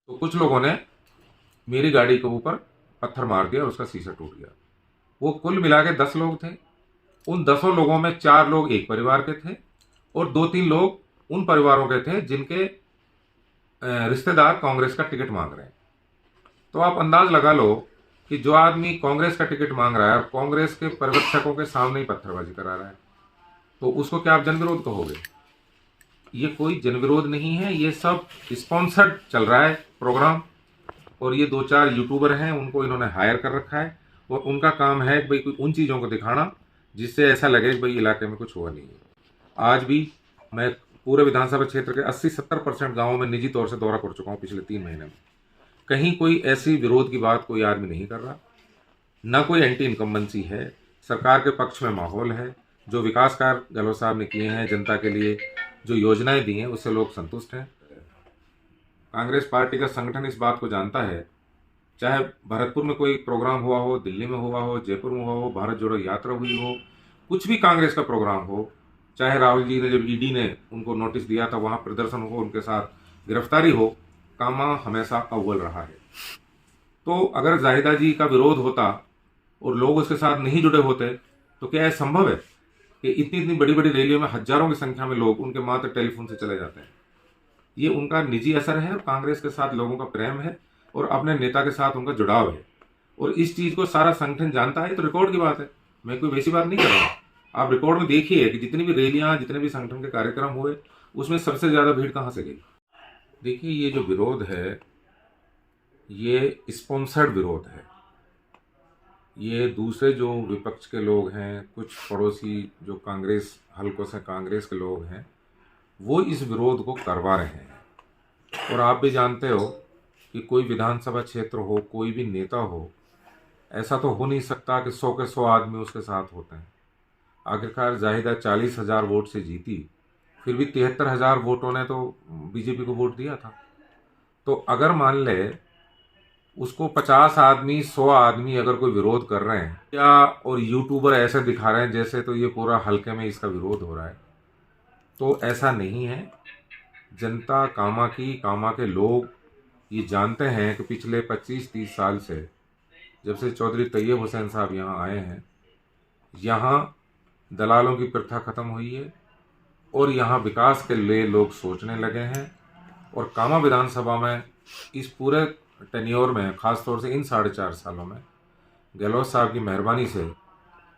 तो कुछ लोगों ने मेरी गाड़ी के ऊपर पत्थर मार दिया और उसका शीशा टूट गया। वो कुल मिला के 10 लोग थे। उन 10 लोगों में 4 लोग एक परिवार के थे और 2-3 लोग उन परिवारों के थे जिनके रिश्तेदार कांग्रेस का टिकट मांग रहे हैं। तो आप अंदाज लगा लो कि जो आदमी कांग्रेस का टिकट मांग रहा है और कांग्रेस के पर्यवेक्षकों के सामने ही पत्थरबाजी करा रहा है, तो उसको क्या आप जनविरोध कहोगे? ये कोई जनविरोध नहीं है, ये सब स्पॉन्सर्ड चल रहा है प्रोग्राम। और ये 2-4 यूट्यूबर हैं, उनको इन्होंने हायर कर रखा है और उनका काम है कि भाई कोई उन चीज़ों को दिखाना जिससे ऐसा लगे कि भाई इलाके में कुछ हुआ नहीं है। आज भी मैं पूरे विधानसभा क्षेत्र के 80-70% गाँवों में निजी तौर से दौरा कर चुका हूँ पिछले 3 महीने में। कहीं कोई ऐसी विरोध की बात कोई आदमी नहीं कर रहा, ना कोई एंटी इनकम्बेंसी है। सरकार के पक्ष में माहौल है। जो विकास कार्य गहलोत साहब ने किए हैं जनता के लिए, जो योजनाएं दी हैं, उससे लोग संतुष्ट हैं। कांग्रेस पार्टी का संगठन इस बात को जानता है, चाहे भरतपुर में कोई प्रोग्राम हुआ हो, दिल्ली में हुआ हो, जयपुर में हुआ हो, भारत जोड़ो यात्रा हुई हो, कुछ भी कांग्रेस का प्रोग्राम हो, चाहे राहुल जी ने जब ईडी ने उनको नोटिस दिया था वहां प्रदर्शन हो, उनके साथ गिरफ्तारी हो, कामा हमेशा अव्वल रहा है। तो अगर जाहिदा जी का विरोध होता और लोग उसके साथ नहीं जुड़े होते तो क्या यह संभव है कि इतनी इतनी बड़ी बड़ी रैलियों में हजारों की संख्या में लोग उनके मात्र टेलीफोन से चले जाते हैं? ये उनका निजी असर है और कांग्रेस के साथ लोगों का प्रेम है और अपने नेता के साथ उनका जुड़ाव है। और इस चीज को सारा संगठन जानता है। तो रिकॉर्ड की बात है, मैं कोई वैसी बात नहीं कर रहा हूँ। आप रिकॉर्ड में देखिए कि जितनी भी रैलियां, जितने भी संगठन के कार्यक्रम हुए, उसमें सबसे ज्यादा भीड़ कहाँ से गई? देखिए, ये जो विरोध है ये स्पॉन्सर्ड विरोध है। ये दूसरे जो विपक्ष के लोग हैं, कुछ पड़ोसी जो कांग्रेस हलकों से कांग्रेस के लोग हैं, वो इस विरोध को करवा रहे हैं। और आप भी जानते हो कि कोई विधानसभा क्षेत्र हो, कोई भी नेता हो, ऐसा तो हो नहीं सकता कि 100 के 100 आदमी उसके साथ होते हैं। आखिरकार जाहिदा 40,000 वोट से जीती, फिर भी 73,000 वोटों ने तो बीजेपी को वोट दिया था। तो अगर मान ले उसको 50 आदमी, 100 आदमी अगर कोई विरोध कर रहे हैं या और यूट्यूबर ऐसे दिखा रहे हैं जैसे तो ये पूरा हल्के में इसका विरोध हो रहा है, तो ऐसा नहीं है। जनता, कामा के लोग ये जानते हैं कि पिछले 25-30 साल से, जब से चौधरी तैयब हुसैन साहब यहाँ आए हैं, यहाँ दलालों की प्रथा खत्म हुई है और यहाँ विकास के लिए लोग सोचने लगे हैं। और कामा विधानसभा में इस पूरे टेन्योर में, खासतौर से इन 4.5 सालों में, गहलोत साहब की मेहरबानी से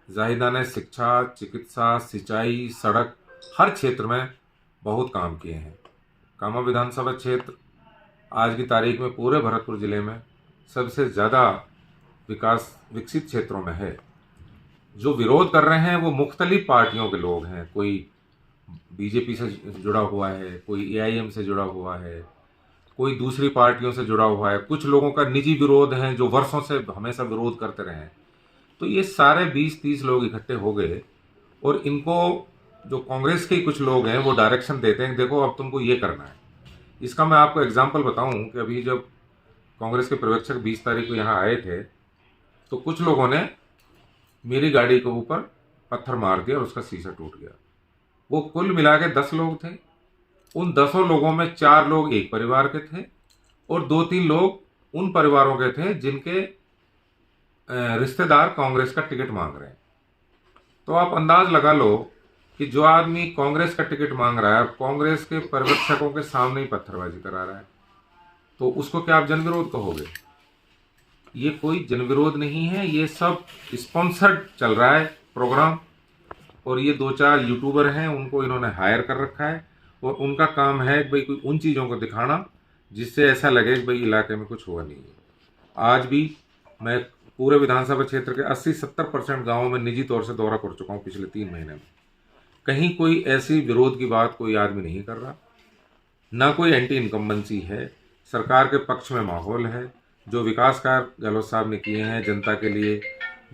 जाहिदा ने शिक्षा, चिकित्सा, सिंचाई, सड़क, हर क्षेत्र में बहुत काम किए हैं। कामा विधानसभा क्षेत्र आज की तारीख में पूरे भरतपुर जिले में सबसे ज़्यादा विकसित क्षेत्रों में है। जो विरोध कर रहे हैं वो मुख्तलिफ पार्टियों के लोग हैं। कोई बीजेपी से जुड़ा हुआ है, कोई एआईएम से जुड़ा हुआ है, कोई दूसरी पार्टियों से जुड़ा हुआ है, कुछ लोगों का निजी विरोध है जो वर्षों से हमेशा विरोध करते रहे हैं। तो ये सारे 20-30 लोग इकट्ठे हो गए और इनको जो कांग्रेस के कुछ लोग हैं वो डायरेक्शन देते हैं, देखो अब तुमको ये करना है। इसका मैं आपको एग्जाम्पल बताऊं कि अभी जब कांग्रेस के पर्यवेक्षक 20 तारीख को यहाँ आए थे, तो कुछ लोगों ने मेरी गाड़ी के ऊपर पत्थर मार दिया और उसका शीशा टूट गया। वो कुल मिला के 10 लोग थे। उन 10 लोगों में 4 लोग एक परिवार के थे और 2-3 लोग उन परिवारों के थे जिनके रिश्तेदार कांग्रेस का टिकट मांग रहे हैं। तो आप अंदाज लगा लो कि जो आदमी कांग्रेस का टिकट मांग रहा है और कांग्रेस के पर्यवेक्षकों के सामने ही पत्थरबाजी करा रहा है, तो उसको क्या आप जनविरोध कहोगे? ये कोई जनविरोध नहीं है, ये सब स्पॉन्सर्ड चल रहा है प्रोग्राम। और ये 2-4 यूट्यूबर हैं, उनको इन्होंने हायर कर रखा है और उनका काम है कि भाई कोई उन चीज़ों को दिखाना जिससे ऐसा लगे कि भाई इलाके में कुछ हुआ नहीं है। आज भी मैं पूरे विधानसभा क्षेत्र के 80-70% गाँवों में निजी तौर से दौरा कर चुका हूँ पिछले 3 महीने में। कहीं कोई ऐसी विरोध की बात कोई आदमी नहीं कर रहा, ना कोई एंटी इनकम्बेंसी है। सरकार के पक्ष में माहौल है। जो विकास कार्य गहलोत साहब ने किए हैं जनता के लिए,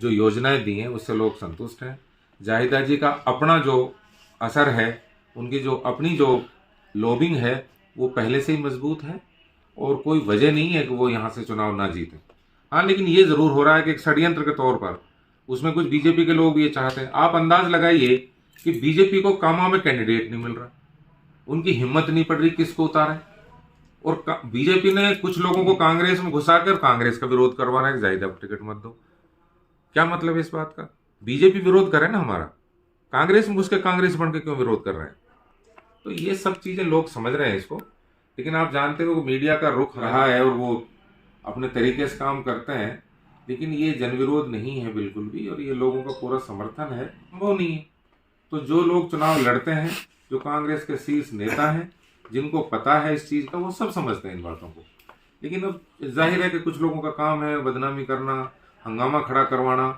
जो योजनाएं दी हैं, उससे लोग संतुष्ट हैं। जाहिदा जी का अपना जो असर है, उनकी जो अपनी जो लॉबिंग है, वो पहले से ही मजबूत है और कोई वजह नहीं है कि वो यहाँ से चुनाव ना जीतें। हाँ, लेकिन ये ज़रूर हो रहा है कि एक षड्यंत्र के तौर पर उसमें कुछ बीजेपी के लोग ये चाहते हैं। आप अंदाज लगाइए कि बीजेपी को कामा में कैंडिडेट नहीं मिल रहा, उनकी हिम्मत नहीं पड़ रही किसको उतारें। और बीजेपी ने कुछ लोगों को कांग्रेस में घुसा कर कांग्रेस का विरोध करवाना है, जाहिदा को टिकट मत दो। क्या मतलब है इस बात का? बीजेपी विरोध करे ना हमारा, कांग्रेस में घुस के कांग्रेस बन के क्यों विरोध कर रहे हैं? तो ये सब चीजें लोग समझ रहे हैं इसको, लेकिन आप जानते हो मीडिया का रुख रहा है और वो अपने तरीके से काम करते हैं, लेकिन ये जनविरोध नहीं है बिल्कुल भी, और ये लोगों का पूरा समर्थन है, वो नहीं है। तो जो लोग चुनाव लड़ते हैं, जो कांग्रेस के शीर्ष नेता हैं, जिनको पता है इस चीज का, वो सब समझते हैं इन बातों को। लेकिन अब जाहिर है कि कुछ लोगों का काम है बदनामी करना, हंगामा खड़ा करवाना,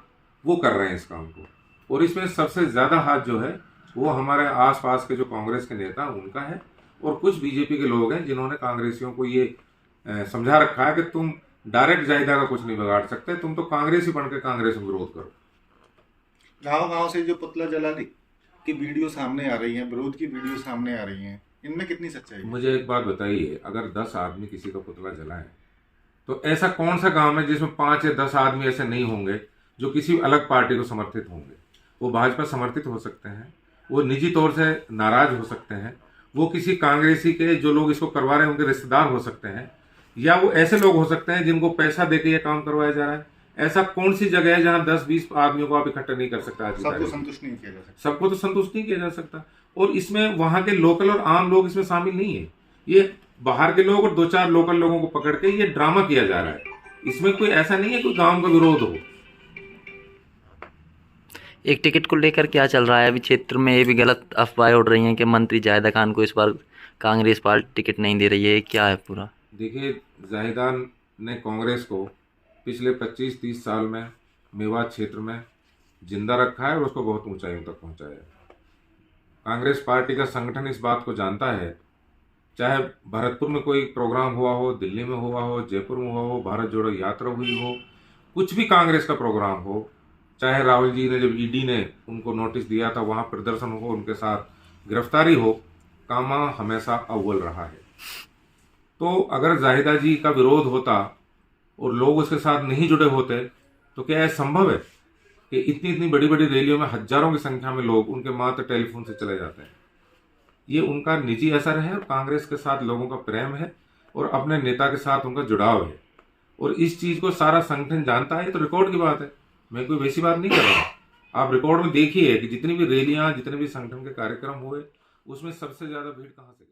वो कर रहे हैं इस काम को। और इसमें सबसे ज्यादा हाथ जो है वो हमारे आसपास के जो कांग्रेस के नेता उनका है, और कुछ बीजेपी के लोग हैं जिन्होंने कांग्रेसियों को ये समझा रखा है कि तुम डायरेक्ट जायदा का कुछ नहीं बिगाड़ सकते, तुम तो कांग्रेस ही बन के कांग्रेस में विरोध करो। गाँव-गाँव से जो पुतला जलाने की वीडियो सामने आ रही है, विरोध की वीडियो सामने आ रही है, इनमें कितनी सच्चाई है? मुझे एक बात बताइए, अगर 10 आदमी किसी का पुतला जलाएं, तो ऐसा कौन सा गांव है जिसमें 5 या 10 आदमी ऐसे नहीं होंगे जो किसी अलग पार्टी को समर्थित होंगे? वो भाजपा समर्थित हो सकते हैं, वो निजी तौर से नाराज हो सकते हैं, वो किसी कांग्रेसी के जो लोग इसको करवा रहे हैं उनके रिश्तेदार हो सकते हैं, या वो ऐसे लोग हो सकते हैं जिनको पैसा देके ये काम करवाया जा रहा है। ऐसा कौन सी जगह है जहां 10-20 आदमियों को आप इकट्ठा नहीं कर सकता? सबको संतुष्ट नहीं किया जा सकता। सबको तो संतुष्ट नहीं किया जा सकता, और इसमें वहां के लोकल और आम लोग इसमें शामिल नहीं है। ये बाहर के लोग और 2-4 लोकल लोगों को पकड़ के ये ड्रामा किया जा रहा है। इसमें कोई ऐसा नहीं है कोई गांव का विरोध हो। एक टिकट को लेकर क्या चल रहा है अभी क्षेत्र में? ये भी गलत अफवाहें उड़ रही हैं कि मंत्री जाहिदा खान को इस बार कांग्रेस पार्टी टिकट नहीं दे रही है, क्या है पूरा? देखिए, जाहिदा ने कांग्रेस को पिछले 25-30 साल में मेवात क्षेत्र में जिंदा रखा है और उसको बहुत ऊंचाइयों तक पहुंचाया है। कांग्रेस पार्टी का संगठन इस बात को जानता है, चाहे भरतपुर में कोई प्रोग्राम हुआ हो, दिल्ली में हुआ हो, जयपुर में हुआ हो, भारत जोड़ो यात्रा हुई हो, कुछ भी कांग्रेस का प्रोग्राम हो, चाहे राहुल जी ने जब ईडी ने उनको नोटिस दिया था वहां प्रदर्शन हो, उनके साथ गिरफ्तारी हो, कामा हमेशा अव्वल रहा है। तो अगर जाहिदा जी का विरोध होता और लोग उसके साथ नहीं जुड़े होते, तो क्या यह संभव है कि इतनी इतनी बड़ी बड़ी रैलियों में हजारों की संख्या में लोग उनके मात्र टेलीफोन से चले जाते हैं? ये उनका निजी असर है, और कांग्रेस के साथ लोगों का प्रेम है, और अपने नेता के साथ उनका जुड़ाव है, और इस चीज को सारा संगठन जानता है। तो रिकॉर्ड की बात है, मैं कोई वैसी बात नहीं कर रहा। आप रिकॉर्ड में देखिए कि जितनी भी रैलियां, जितने भी संगठन के कार्यक्रम हुए, उसमें सबसे ज्यादा भीड़ कहां से